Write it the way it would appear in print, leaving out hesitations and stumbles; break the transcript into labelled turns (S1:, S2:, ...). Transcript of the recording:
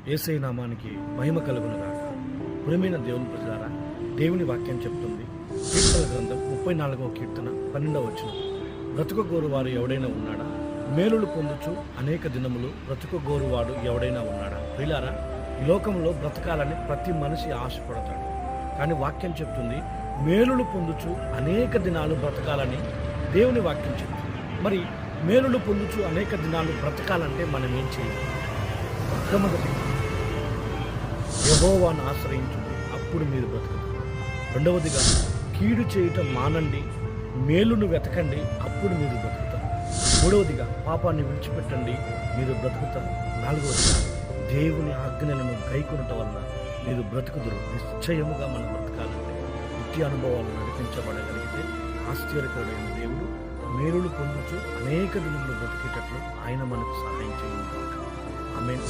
S1: యేసయ్య నామానికి మహిమ కలుగునుగాక. ప్రియమైన దేవుని ప్రజలారా, దేవుని వాక్యం చెప్తుంది, కీర్తన గ్రంథం 34వ కీర్తన 12వ వచనం, బ్రతుకగోరువారు ఎవడైనా ఉన్నాడా? మేలులు పొందుచు అనేక దినములు బ్రతుకగోరువాడు ఎవడైనా ఉన్నాడా? ప్రియులారా, ఈ లోకంలో బ్రతకాలని ప్రతి మనిషి ఆశపడతాడు. కానీ వాక్యం చెప్తుంది, మేలులు పొందుచు అనేక దినాలు బ్రతకాలని దేవుని వాక్యం చెప్తుంది. మరి మేలులు పొందుచు అనేక దినాలు బ్రతకాలంటే మనం ఏం చేయాలి? మొట్టమొదటి, యెహోవాను ఆశ్రయించండి, అప్పుడు మీరు బ్రతుకుతారు. రెండవదిగా, కీడు చేయటం మానండి, మేలును వెతకండి, అప్పుడు మీరు బ్రతుకుతారు. మూడవదిగా, పాపాన్ని విడిచిపెట్టండి, మీరు బ్రతుకుతారు. నాలుగవదిగా, దేవుని ఆజ్ఞలను గైకొనటం వల్ల మీరు బ్రతుకుదురు. నిశ్చయముగా మనం బ్రతకాలంటే ఇట్టి అనుభవాలు నడిపించబడగలిగితే ఆశ్చర్యకరుడైన దేవుడు మేలులు పొందుచు అనేక దినములు బ్రతికేటట్లు ఆయన మనకు సహాయం చేయండి. ఆమేన్.